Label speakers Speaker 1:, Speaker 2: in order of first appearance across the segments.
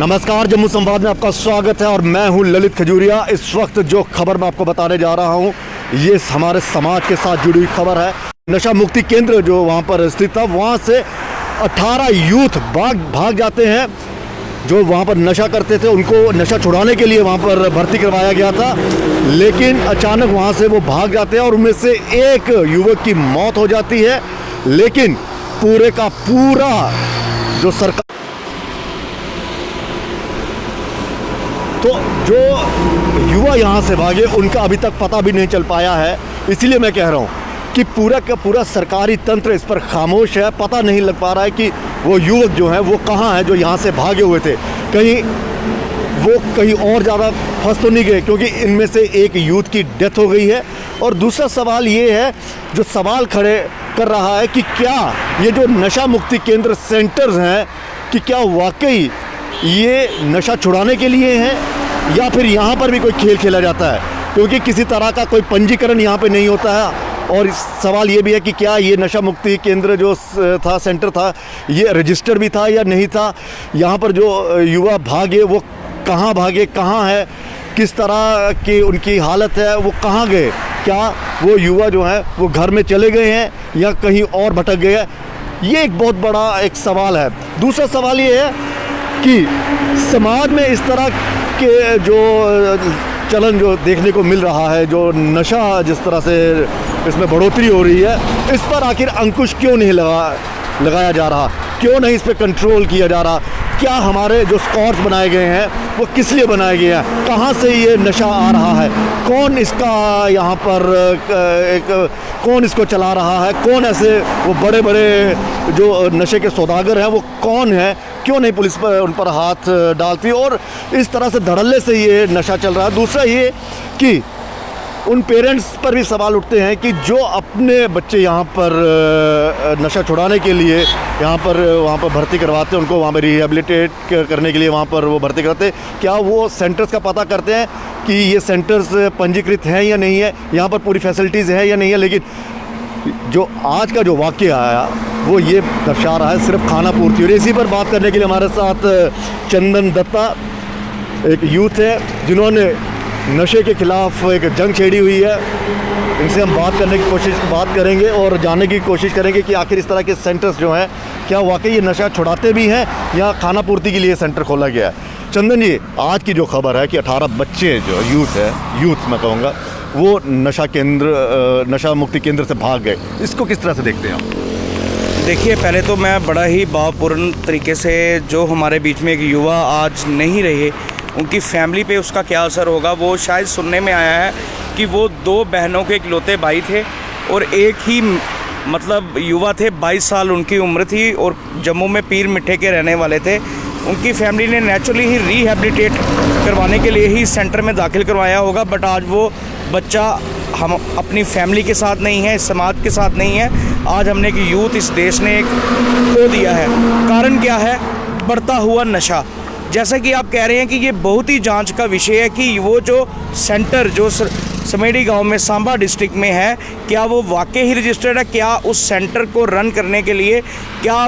Speaker 1: नमस्कार, जम्मू संवाद में आपका स्वागत है और मैं हूं ललित खजूरिया। इस वक्त जो खबर मैं आपको बताने जा रहा हूं ये हमारे समाज के साथ जुड़ी हुई खबर है। नशा मुक्ति केंद्र जो वहां पर स्थित था, वहां से 18 यूथ भाग जाते हैं जो वहां पर नशा करते थे। उनको नशा छुड़ाने के लिए वहां पर भर्ती करवाया गया था, लेकिन अचानक वहां से वो भाग जाते हैं और उनमें से एक युवक की मौत हो जाती है। लेकिन पूरे का पूरा जो सरकार, तो जो युवा यहाँ से भागे उनका अभी तक पता भी नहीं चल पाया है। इसीलिए मैं कह रहा हूँ कि पूरा का पूरा सरकारी तंत्र इस पर खामोश है। पता नहीं लग पा रहा है कि वो युवक जो हैं वो कहाँ हैं जो यहाँ से भागे हुए थे। कहीं वो कहीं और ज़्यादा फंस तो नहीं गए, क्योंकि इनमें से एक यूथ की डेथ हो गई है। और दूसरा सवाल ये है, जो सवाल खड़े कर रहा है कि क्या ये जो नशा मुक्ति केंद्र सेंटर्स हैं कि क्या वाकई ये नशा छुड़ाने के लिए हैं या फिर यहाँ पर भी कोई खेल खेला जाता है, क्योंकि किसी तरह का कोई पंजीकरण यहाँ पे नहीं होता है। और इस सवाल ये भी है कि क्या ये नशा मुक्ति केंद्र जो था, सेंटर था, ये रजिस्टर भी था या नहीं था। यहाँ पर जो युवा भागे वो कहाँ भागे, कहाँ है, किस तरह की उनकी हालत है, वो कहाँ गए, क्या वो युवा जो हैं वो घर में चले गए हैं या कहीं और भटक गए हैं, ये एक बहुत बड़ा एक सवाल है। दूसरा सवाल ये है कि समाज में इस तरह के जो चलन जो देखने को मिल रहा है, जो नशा जिस तरह से इसमें बढ़ोतरी हो रही है, इस पर आखिर अंकुश क्यों नहीं लगाया जा रहा, क्यों नहीं इस पर कंट्रोल किया जा रहा। क्या हमारे जो स्क्वाड्स बनाए गए हैं वो किस लिए बनाए गए हैं, कहाँ से ये नशा आ रहा है, कौन इसका यहाँ पर कौन इसको चला रहा है, कौन ऐसे वो बड़े बड़े जो नशे के सौदागर हैं वो कौन है, क्यों नहीं पुलिस पर उन पर हाथ डालती और इस तरह से धड़ल्ले से ये नशा चल रहा है। दूसरा ये कि उन पेरेंट्स पर भी सवाल उठते हैं कि जो अपने बच्चे यहाँ पर नशा छुड़ाने के लिए यहाँ पर वहाँ पर भर्ती करवाते हैं, उनको वहाँ पर रिहेबिलिटेट करने के लिए वहाँ पर वो भर्ती करते हैं, क्या वो सेंटर्स का पता करते हैं कि ये सेंटर्स पंजीकृत हैं या नहीं है, यहाँ पर पूरी फैसिलिटीज़ है या नहीं है। लेकिन जो आज का जो वाक़या आया वो ये दर्शा रहा है सिर्फ खाना पूर्ति। और इसी पर बात करने के लिए हमारे साथ चंदन दत्ता एक यूथ है जिन्होंने नशे के ख़िलाफ़ एक जंग छेड़ी हुई है। इनसे हम बात करेंगे और जानने की कोशिश करेंगे कि आखिर इस तरह के सेंटर्स जो हैं क्या वाकई ये नशा छुड़ाते भी हैं या खाना पूर्ति के लिए सेंटर खोला गया है। चंदन जी, आज की जो खबर है कि 18 बच्चे जो यूथ मैं कहूँगा वो नशा मुक्ति केंद्र से भाग गए, इसको किस तरह से देखते हैं आप?
Speaker 2: देखिए, पहले तो मैं बड़ा ही भावपूर्ण तरीके से, जो हमारे बीच में एक युवा आज नहीं रहे, उनकी फैमिली पे उसका क्या असर होगा वो शायद सुनने में आया है कि वो 2 बहनों के इकलौते भाई थे और एक ही मतलब युवा थे, 22 साल उनकी उम्र थी और जम्मू में पीर मिठे के रहने वाले थे। उनकी फैमिली ने नेचुरली ही रिहेबिलिटेट करवाने के लिए ही सेंटर में दाखिल करवाया होगा, बट आज वो बच्चा हम अपनी फैमिली के साथ नहीं है, इस समाज के साथ नहीं है। आज हमने एक यूथ इस देश ने खो दिया है। कारण क्या है? बढ़ता हुआ नशा। जैसा कि आप कह रहे हैं कि ये बहुत ही जांच का विषय है कि वो जो सेंटर जो समेड़ी गांव में सांबा डिस्ट्रिक्ट में है, क्या वो वाकई ही रजिस्टर्ड है, क्या उस सेंटर को रन करने के लिए क्या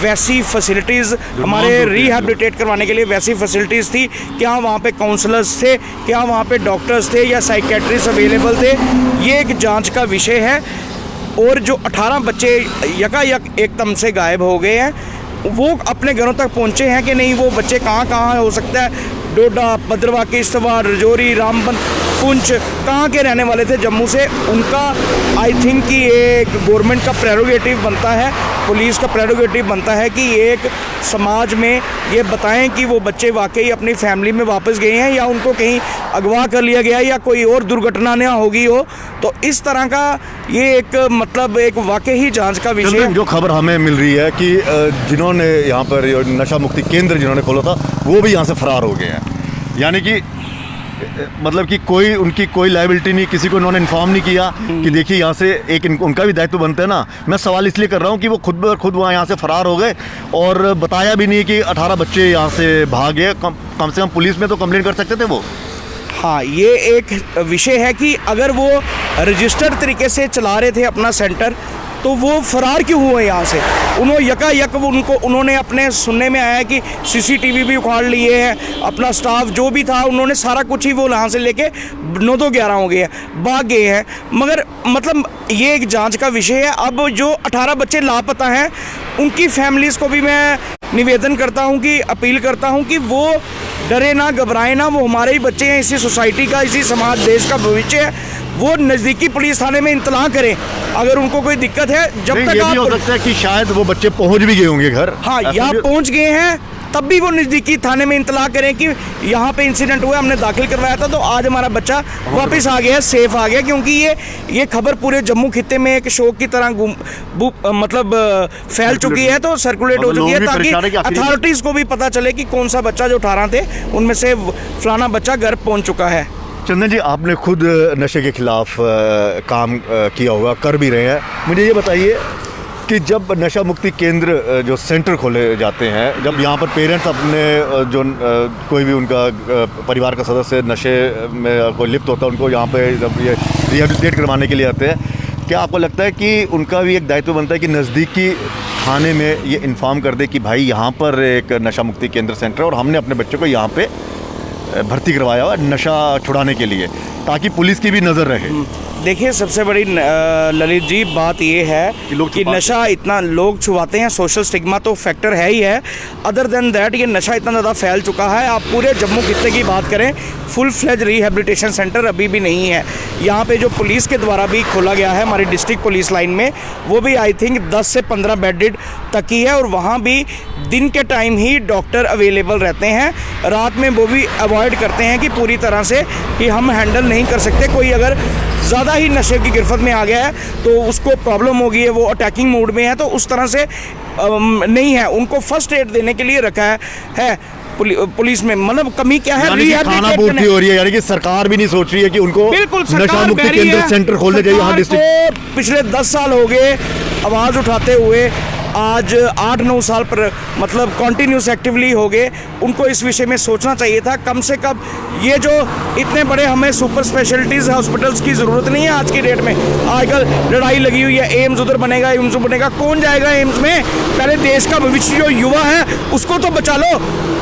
Speaker 2: वैसी फैसिलिटीज़ हमारे रिहेबिलिटेट करवाने के लिए वैसी फैसिलिटीज़ थी, क्या वहाँ पे काउंसलर्स थे, क्या वहाँ पे डॉक्टर्स थे या साइकेट्रिस्ट अवेलेबल थे, ये एक जांच का विषय है। और जो 18 बच्चे यकायक एकदम से गायब हो गए हैं, वो अपने घरों तक पहुँचे हैं कि नहीं, वो बच्चे कहाँ हो सकता है, डोडा, भद्रवाह, किश्तवाड़, राजौरी, रामबन, पुंछ, कहाँ के रहने वाले थे जम्मू से। उनका आई थिंक कि एक गवर्नमेंट का प्रेरोगेटिव बनता है, पुलिस का प्रेरोगेटिव बनता है कि एक समाज में ये बताएं कि वो बच्चे वाकई अपनी फैमिली में वापस गए हैं या उनको कहीं अगवा कर लिया गया या कोई और दुर्घटना न होगी हो। तो इस तरह का ये एक मतलब एक वाकई ही जांच का विषय।
Speaker 1: जो खबर हमें मिल रही है कि जिन्होंने यहाँ पर नशा मुक्ति केंद्र जिन्होंने खोला था वो भी यहाँ से फरार हो गए हैं, यानी कि मतलब कि उनकी कोई लायबिलिटी नहीं, किसी को उन्होंने इन्फॉर्म नहीं किया कि देखिए यहाँ से एक उनका भी दायित्व बनता है ना। मैं सवाल इसलिए कर रहा हूँ कि वो खुद वहाँ यहाँ से फरार हो गए और बताया भी नहीं कि 18 बच्चे यहाँ से भागे। कम से कम पुलिस में तो कंप्लेंट कर सकते थे वो।
Speaker 2: हाँ, ये एक विषय है कि अगर वो रजिस्टर्ड तरीके से चला रहे थे अपना सेंटर तो वो फरार क्यों हुए यहाँ से? यकायक उन्होंने अपने सुनने में आया है कि सीसीटीवी भी उखाड़ लिए हैं, अपना स्टाफ जो भी था उन्होंने सारा कुछ ही वो यहाँ से लेके 9-11 हो गए हैं, भाग गए हैं। मगर मतलब ये एक जांच का विषय है। अब जो 18 बच्चे लापता हैं उनकी फैमिलीज़ को भी मैं निवेदन करता हूँ कि अपील करता हूँ कि वो डरे ना, घबराए ना, वो हमारे ही बच्चे हैं, इसी सोसाइटी का, इसी समाज देश का भविष्य है। वो नज़दीकी पुलिस थाने में इंतला करें अगर उनको कोई दिक्कत है। जब तक
Speaker 1: ये भी हो सकता है कि शायद वो बच्चे पहुंच भी गए होंगे घर,
Speaker 2: हाँ यहाँ पहुंच गए हैं, तब भी वो नज़दीकी थाने में इंतला करें कि यहाँ पे इंसिडेंट हुआ, हमने दाखिल करवाया था, तो आज हमारा बच्चा वापस आ गया, सेफ आ गया। क्योंकि ये खबर पूरे जम्मू खित्ते में एक शौक की तरह मतलब फैल चुकी है, तो सर्कुलेट हो चुकी है, ताकि अथॉरिटीज़ को भी पता चले कि कौन सा बच्चा जो 18 थे उनमें से फलाना बच्चा घर पहुँच चुका है।
Speaker 1: चंदन जी, आपने खुद नशे के खिलाफ काम किया होगा, कर भी रहे हैं। मुझे ये बताइए कि जब नशा मुक्ति केंद्र जो सेंटर खोले जाते हैं, जब यहाँ पर पेरेंट्स अपने जो कोई भी उनका परिवार का सदस्य नशे में कोई लिप्त होता है, उनको यहाँ पे जब ये रिहेबिलिटेट करवाने के लिए आते हैं, क्या आपको लगता है कि उनका भी एक दायित्व बनता है कि नज़दीकी थाने में ये इन्फॉर्म कर दे कि भाई यहाँ पर एक नशा मुक्ति केंद्र सेंटर है और हमने अपने बच्चों को यहाँ पे भर्ती करवाया हुआ नशा छुड़ाने के लिए, ताकि पुलिस की भी नज़र रहे?
Speaker 2: देखिए, सबसे बड़ी ललित जी बात ये है कि नशा इतना लोग छुपाते हैं, सोशल स्टिग्मा तो फैक्टर है ही है। अदर देन दैट ये नशा इतना ज़्यादा फैल चुका है, आप पूरे जम्मू खित्ते की बात करें, फुल फ्लेज रिहेबिलिटेशन सेंटर अभी भी नहीं है। यहाँ पे जो पुलिस के द्वारा भी खोला गया है हमारी डिस्ट्रिक्ट पुलिस लाइन में, वो भी आई थिंक 10 से 15 बेडेड तक ही है, और वहाँ भी दिन के टाइम ही डॉक्टर अवेलेबल रहते हैं, रात में वो भी अवॉइड करते हैं कि पूरी तरह से कि हम हैंडल नहीं कर सकते। कोई अगर ज़्यादा ही नशे की गिरफ्त में आ गया है तो उसको प्रॉब्लम हो गई है, वो अटैकिंग मूड में है, तो उस तरह से नहीं है। उनको फर्स्ट एड देने के लिए रखा है पुलिस में। मतलब कमी क्या है,
Speaker 1: खाना पूर्ति हो रही है, यानी कि सरकार भी नहीं सोच रही है कि उनको नशा मुक्ति केंद्र सेंटर खोलने चाहिए यहाँ डिस्ट्रिक्ट।
Speaker 2: पिछले 10 साल हो गए आवाज़ उठाते हुए, आज 8-9 साल पर मतलब कॉन्टीन्यूस एक्टिवली हो गए। उनको इस विषय में सोचना चाहिए था कम से कम। ये जो इतने बड़े हमें सुपर स्पेशलिटीज़ हॉस्पिटल्स की ज़रूरत नहीं है आज की डेट में। आजकल लड़ाई लगी हुई है, एम्स उधर बनेगा, एम्स बनेगा, कौन जाएगा एम्स में? पहले देश का भविष्य जो युवा है उसको तो बचा लो।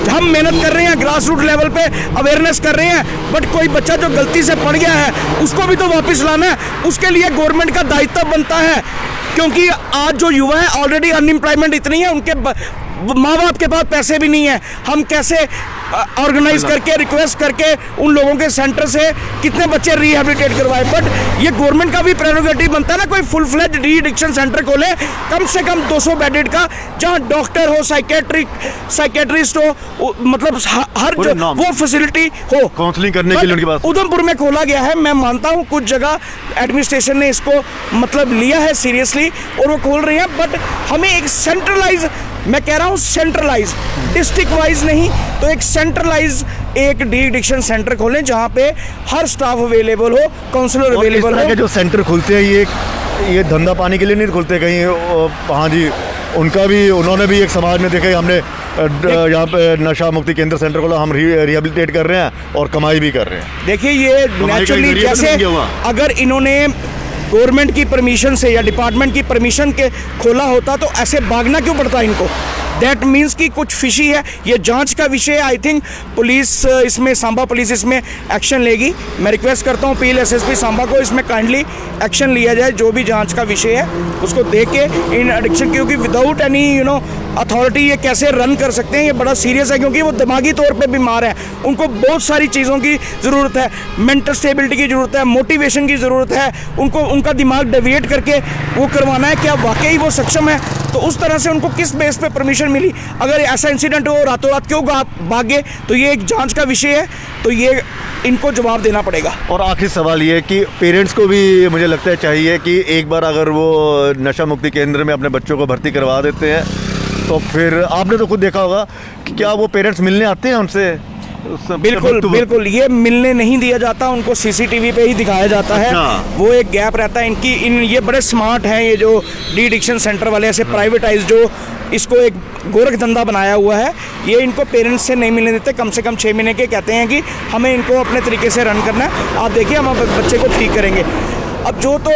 Speaker 2: हम मेहनत कर रहे हैं, ग्रास रूट लेवल पे अवेयरनेस कर रहे हैं, बट कोई बच्चा जो गलती से पड़ गया है उसको भी तो वापस लाना है। उसके लिए गवर्नमेंट का दायित्व बनता है, क्योंकि आज जो युवा है ऑलरेडी अनएम्प्लॉयमेंट इतनी है, उनके माँ बाप के पास पैसे भी नहीं है। हम कैसे ऑर्गेनाइज करके रिक्वेस्ट करके उन लोगों के सेंटर से कितने बच्चे रिहेबिलिटेट करवाए? बट ये गवर्नमेंट का भी प्रेरोगेटिव बनता है ना, कोई फुल फ्लेज री एडिक्शन सेंटर खोले, कम से कम 200 बेडेड का, जहाँ डॉक्टर हो, साइकेट्रिस्ट हो, मतलब हर वो फैसिलिटी हो
Speaker 1: काउंसलिंग करने के लिए उनके पास।
Speaker 2: उधमपुर में खोला गया है, मैं मानता हूँ कुछ जगह एडमिनिस्ट्रेशन ने इसको मतलब लिया है सीरियसली और वो खोल रहे हैं, बट हमें एक सेंट्रलाइज, मैं कह रहा हूँ सेंट्रलाइज, डिस्ट्रिक्ट वाइज नहीं तो एक सेंट्रलाइज एक डी एडिक्शन सेंटर खोलें जहाँ पे हर स्टाफ अवेलेबल हो, काउंसलर अवेलेबल हो।
Speaker 1: जो सेंटर खुलते हैं ये धंधा पाने के लिए नहीं खुलते कहीं। हाँ जी, उनका भी, उन्होंने भी एक समाज में देखा, हमने यहाँ पे नशा मुक्ति केंद्र सेंटर खोला, हम रिहेबिलिटेट कर रहे हैं और कमाई भी कर रहे हैं।
Speaker 2: देखिए ये नेचुरली जैसे अगर इन्होंने गवर्नमेंट की परमिशन से या डिपार्टमेंट की परमिशन के खोला होता तो ऐसे भागना क्यों पड़ता इनको? दैट मीन्स कि कुछ फिशी है। ये जांच का विषय है। आई थिंक पुलिस इसमें, सांबा पुलिस इसमें एक्शन लेगी। मैं रिक्वेस्ट करता हूँ पीएल एसएसपी सांबा को इसमें काइंडली एक्शन लिया जाए। जो भी जांच का विषय है उसको देख के इन एडिक्शन, क्योंकि विदाउट एनी अथॉरिटी ये कैसे रन कर सकते हैं, ये बड़ा सीरियस है, क्योंकि वो दिमागी तौर पे बीमार हैं। उनको बहुत सारी चीज़ों की ज़रूरत है, मेंटल स्टेबिलिटी की ज़रूरत है, मोटिवेशन की ज़रूरत है। उनको उनका दिमाग डेविएट करके वो करवाना है, क्या वाकई वो सक्षम है? तो उस तरह से उनको किस बेस पे परमिशन मिली? अगर ऐसा इंसिडेंट हो रातों रात क्यों भागे? तो ये एक जांच का विषय है, तो ये इनको जवाब देना पड़ेगा।
Speaker 1: और आखिरी सवाल ये है कि पेरेंट्स को भी मुझे लगता है चाहिए कि एक बार अगर वो नशा मुक्ति केंद्र में अपने बच्चों को भर्ती करवा देते हैं तो फिर आपने तो खुद देखा होगा कि क्या वो पेरेंट्स मिलने आते हैं उनसे?
Speaker 2: बिल्कुल ये मिलने नहीं दिया जाता, उनको सीसीटीवी पे ही दिखाया जाता है। वो एक गैप रहता है ये बड़े स्मार्ट हैं ये जो डी एडिक्शन सेंटर वाले, ऐसे प्राइवेटाइज जो इसको एक गोरख धंधा बनाया हुआ है, ये इनको पेरेंट्स से नहीं मिलने देते। कम से कम 6 महीने के कहते हैं कि हमें इनको अपने तरीके से रन करना है, आप देखिए हम बच्चे को ठीक करेंगे। अब जो तो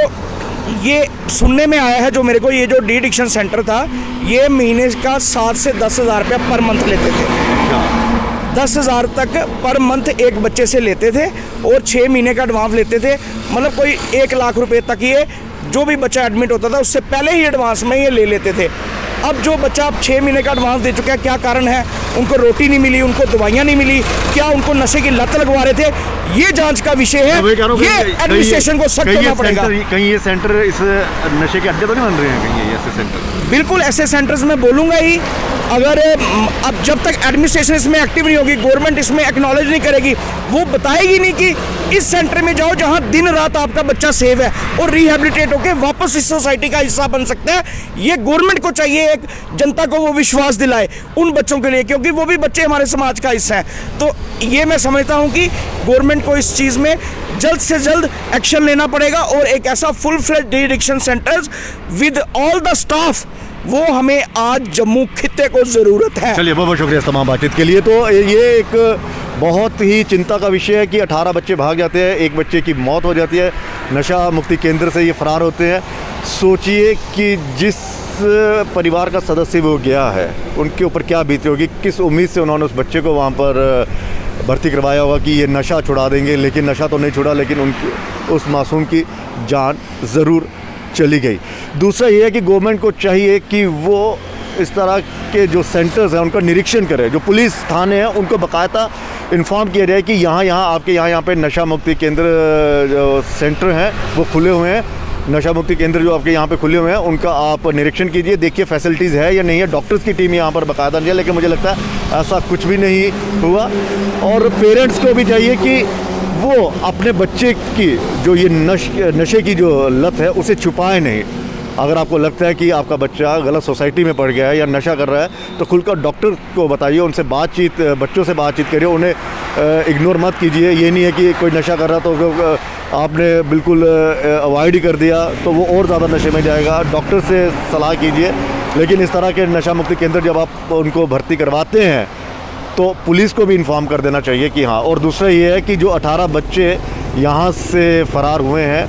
Speaker 2: ये सुनने में आया है जो मेरे को, ये जो डी एडिक्शन सेंटर था ये महीने का 7 से 10 हज़ार रुपया पर मंथ लेते थे। 10,000 तक पर मंथ एक बच्चे से लेते थे और 6 महीने का एडवांस लेते थे। मतलब कोई 1 लाख रुपए तक ये जो भी बच्चा एडमिट होता था उससे पहले ही एडवांस में ये ले लेते थे। अब जो बच्चा अब 6 महीने का एडवांस दे चुका है, क्या कारण है? उनको रोटी नहीं मिली, उनको दवाइयाँ नहीं मिली, क्या उनको नशे की लत लगवा रहे थे? ये जांच का विषय है। ये एडमिनिस्ट्रेशन को सख्त करना पड़ेगा।
Speaker 1: कहीं ये सेंटर इस नशे के अड्डे तो नहीं बन रहे हैं कहीं ये ऐसे सेंटर?
Speaker 2: बिल्कुल ऐसे सेंटर्स में बोलूँगा ही। अगर अब जब तक एडमिनिस्ट्रेशन इसमें एक्टिव नहीं होगी, गवर्नमेंट इसमें एक्नॉलेज नहीं करेगी, वो बताएगी नहीं कि इस सेंटर में जाओ जहाँ दिन रात आपका बच्चा सेव है और रिहेबिलिटेट होकर वापस इस सोसाइटी का हिस्सा बन सकता है। ये गवर्नमेंट को चाहिए, एक जनता को वो विश्वास दिलाए उन बच्चों के लिए, क्योंकि वो भी बच्चे हमारे समाज का हिस्सा हैं। तो ये मैं समझता हूँ कि गवर्नमेंट को इस चीज़ में जल्द से जल्द एक्शन लेना पड़ेगा और एक ऐसा full fledge de addiction centres with all the staff, वो हमें आज जम्मू खित्ते को ज़रूरत है।
Speaker 1: चलिए, बहुत बहुत शुक्रिया इस तमाम बातचीत के लिए। तो ये एक बहुत ही चिंता का विषय है कि 18 बच्चे भाग जाते हैं, एक बच्चे की मौत हो जाती है, नशा मुक्ति केंद्र से ये फरार होते हैं। सोचिए कि जिस परिवार का सदस्य वो गया है उनके ऊपर क्या बीती होगी, किस उम्मीद से उन्होंने उस बच्चे को वहाँ पर भर्ती करवाया होगा कि ये नशा छुड़ा देंगे, लेकिन नशा तो नहीं छुड़ा, लेकिन उनकी उस मासूम की जान ज़रूर चली गई। दूसरा ये है कि गवर्नमेंट को चाहिए कि वो इस तरह के जो सेंटर्स हैं उनका निरीक्षण करे, जो पुलिस थाने हैं उनको बाकायदा इन्फॉर्म किया जाए कि यहाँ आपके यहाँ पे नशा मुक्ति केंद्र जो सेंटर हैं वो खुले हुए हैं, नशा मुक्ति केंद्र जो आपके यहाँ पे खुले हुए हैं उनका आप निरीक्षण कीजिए, देखिए फैसिलिटीज़ है या नहीं है। डॉक्टर्स की टीम यहाँ पर बाकायदा नहीं है, लेकिन मुझे लगता है ऐसा कुछ भी नहीं हुआ। और पेरेंट्स को भी चाहिए कि वो अपने बच्चे की जो ये नशे की जो लत है उसे छुपाए नहीं। अगर आपको लगता है कि आपका बच्चा गलत सोसाइटी में पड़ गया है या नशा कर रहा है तो खुलकर डॉक्टर को बताइए, उनसे बच्चों से बातचीत करिए, उन्हें इग्नोर मत कीजिए। ये नहीं है कि कोई नशा कर रहा तो आपने बिल्कुल अवॉइड ही कर दिया तो वो और ज़्यादा नशे में जाएगा। डॉक्टर से सलाह कीजिए। लेकिन इस तरह के नशा मुक्ति केंद्र जब आप उनको भर्ती करवाते हैं तो पुलिस को भी इन्फॉर्म कर देना चाहिए कि हाँ। और दूसरा ये है कि जो 18 बच्चे यहाँ से फ़रार हुए हैं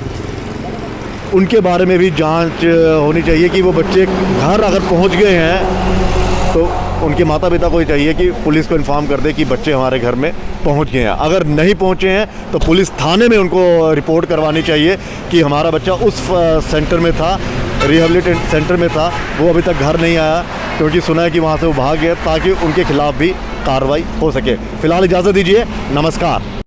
Speaker 1: उनके बारे में भी जांच होनी चाहिए कि वो बच्चे घर अगर पहुँच गए हैं तो उनके माता पिता को ही चाहिए कि पुलिस को इन्फॉर्म कर दे कि बच्चे हमारे घर में पहुंच गए हैं। अगर नहीं पहुंचे हैं तो पुलिस थाने में उनको रिपोर्ट करवानी चाहिए कि हमारा बच्चा उस सेंटर में था, रिहेबिलिटेट सेंटर में था, वो अभी तक घर नहीं आया, क्योंकि सुना है कि वहाँ से वो भाग गया, ताकि उनके खिलाफ़ भी कार्रवाई हो सके। फ़िलहाल इजाज़त दीजिए, नमस्कार।